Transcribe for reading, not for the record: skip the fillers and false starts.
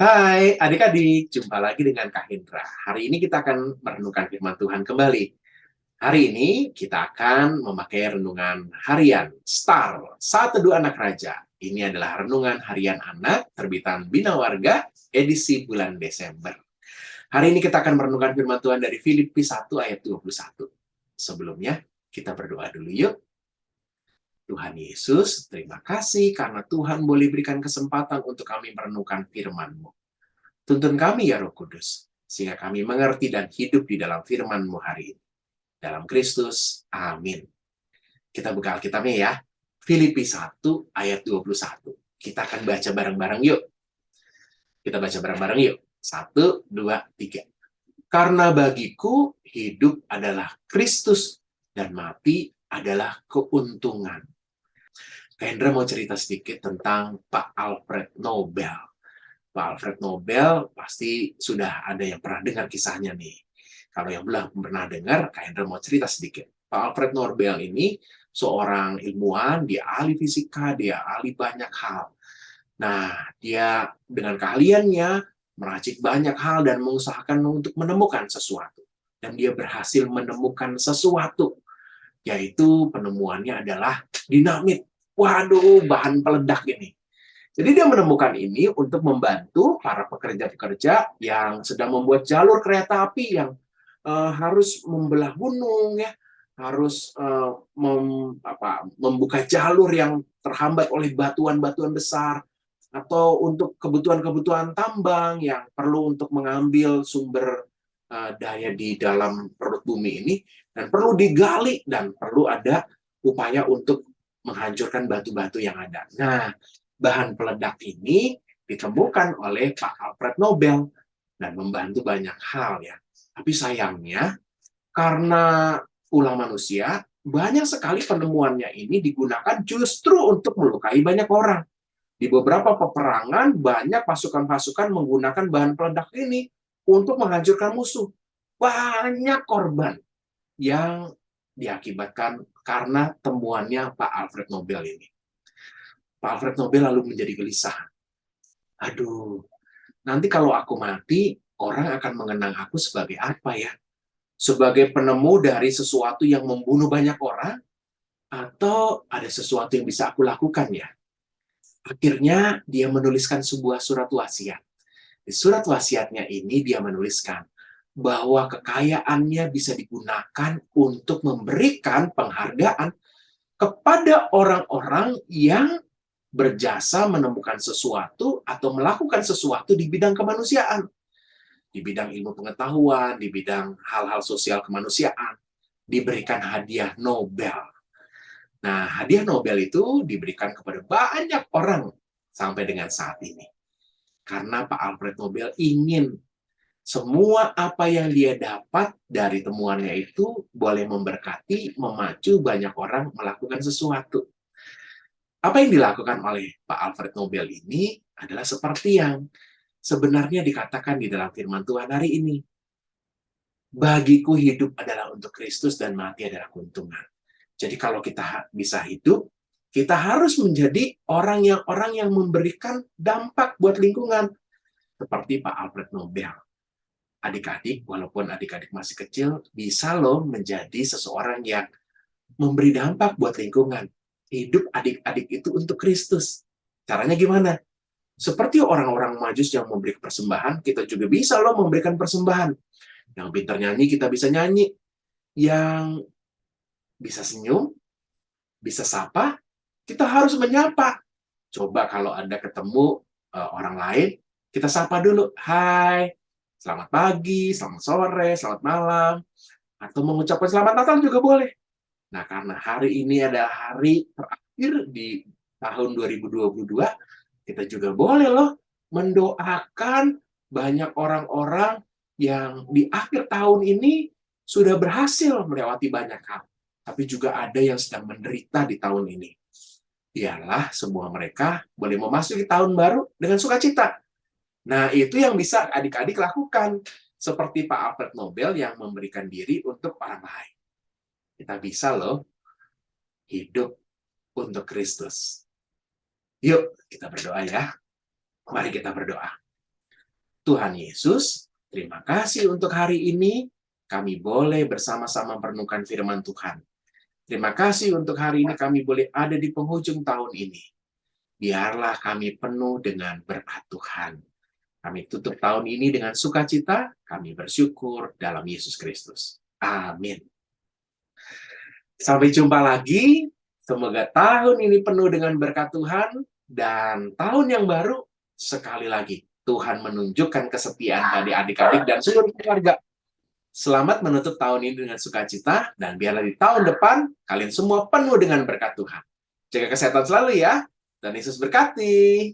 Hai adik-adik, jumpa lagi dengan Kak Hendra. Hari ini kita akan merenungkan firman Tuhan kembali. Hari ini kita akan memakai renungan harian Star, Saat Teduh Anak Raja. Ini adalah renungan harian anak terbitan Bina Warga edisi bulan Desember. Hari ini kita akan merenungkan firman Tuhan dari Filipi 1 ayat 21. Sebelumnya, kita berdoa dulu yuk. Tuhan Yesus, terima kasih karena Tuhan boleh berikan kesempatan untuk kami merenungkan firman-Mu. Tuntun kami ya Roh Kudus, sehingga kami mengerti dan hidup di dalam firman-Mu hari ini. Dalam Kristus, amin. Kita buka Alkitabnya ya. Filipi 1 ayat 21. Kita akan baca bareng-bareng yuk. Kita baca bareng-bareng yuk. 1, 2, 3. Karena bagiku hidup adalah Kristus dan mati adalah keuntungan. Kendra mau cerita sedikit tentang Pak Alfred Nobel. Pak Alfred Nobel pasti sudah ada yang pernah dengar kisahnya nih. Kalau yang belum pernah dengar, Kak Hendra mau cerita sedikit. Pak Alfred Nobel ini seorang ilmuwan, dia ahli fisika, dia ahli banyak hal. Nah, dia dengan keahliannya meracik banyak hal dan mengusahakan untuk menemukan sesuatu. Dan dia berhasil menemukan sesuatu, yaitu penemuannya adalah dinamit. Waduh, bahan peledak ini. Jadi dia menemukan ini untuk membantu para pekerja-pekerja yang sedang membuat jalur kereta api yang harus membelah gunung ya, harus membuka jalur yang terhambat oleh batuan-batuan besar, atau untuk kebutuhan-kebutuhan tambang yang perlu untuk mengambil sumber daya di dalam perut bumi ini, dan perlu digali dan perlu ada upaya untuk menghancurkan batu-batu yang ada. Nah, bahan peledak ini ditemukan oleh Pak Alfred Nobel dan membantu banyak hal ya. Tapi sayangnya, karena ulah manusia, banyak sekali penemuannya ini digunakan justru untuk melukai banyak orang. Di beberapa peperangan, banyak pasukan-pasukan menggunakan bahan peledak ini untuk menghancurkan musuh. Banyak korban yang diakibatkan karena temuannya Pak Alfred Nobel ini. Pak Alfred Nobel lalu menjadi gelisah. Aduh, nanti kalau aku mati, orang akan mengenang aku sebagai apa ya? Sebagai penemu dari sesuatu yang membunuh banyak orang? Atau ada sesuatu yang bisa aku lakukan ya? Akhirnya dia menuliskan sebuah surat wasiat. Di surat wasiatnya ini dia menuliskan bahwa kekayaannya bisa digunakan untuk memberikan penghargaan kepada orang-orang yang berjasa menemukan sesuatu atau melakukan sesuatu di bidang kemanusiaan, di bidang ilmu pengetahuan, di bidang hal-hal sosial kemanusiaan, diberikan hadiah Nobel. Nah, hadiah Nobel itu diberikan kepada banyak orang sampai dengan saat ini. Karena Pak Alfred Nobel ingin semua apa yang dia dapat dari temuannya itu boleh memberkati, memacu banyak orang melakukan sesuatu. Apa yang dilakukan oleh Pak Alfred Nobel ini adalah seperti yang sebenarnya dikatakan di dalam firman Tuhan hari ini. Bagiku hidup adalah untuk Kristus dan mati adalah keuntungan. Jadi kalau kita bisa hidup, kita harus menjadi orang yang memberikan dampak buat lingkungan. Seperti Pak Alfred Nobel. Adik-adik, walaupun adik-adik masih kecil, bisa loh menjadi seseorang yang memberi dampak buat lingkungan. Hidup adik-adik itu untuk Kristus. Caranya gimana? Seperti orang-orang Majus yang memberi persembahan, kita juga bisa loh memberikan persembahan. Yang pintar nyanyi, kita bisa nyanyi. Yang bisa senyum, bisa sapa, kita harus menyapa. Coba kalau Anda ketemu orang lain, kita sapa dulu. Hai, selamat pagi, selamat sore, selamat malam. Atau mengucapkan selamat Natal juga boleh. Nah, karena hari ini adalah hari terakhir di tahun 2022, kita juga boleh loh mendoakan banyak orang-orang yang di akhir tahun ini sudah berhasil melewati banyak hal. Tapi juga ada yang sedang menderita di tahun ini. Biarlah semua mereka boleh memasuki tahun baru dengan sukacita. Nah, itu yang bisa adik-adik lakukan. Seperti Pak Alfred Nobel yang memberikan diri untuk orang lain. Kita bisa loh hidup untuk Kristus. Yuk, kita berdoa ya. Mari kita berdoa. Tuhan Yesus, terima kasih untuk hari ini. Kami boleh bersama-sama merenungkan firman Tuhan. Terima kasih untuk hari ini kami boleh ada di penghujung tahun ini. Biarlah kami penuh dengan berkat Tuhan. Kami tutup tahun ini dengan sukacita. Kami bersyukur dalam Yesus Kristus. Amin. Sampai jumpa lagi. Semoga tahun ini penuh dengan berkat Tuhan. Dan tahun yang baru, sekali lagi, Tuhan menunjukkan kesetiaan bagi adik-adik dan seluruh keluarga. Selamat menutup tahun ini dengan sukacita. Dan biarlah di tahun depan, kalian semua penuh dengan berkat Tuhan. Jaga kesehatan selalu ya. Dan Yesus berkati.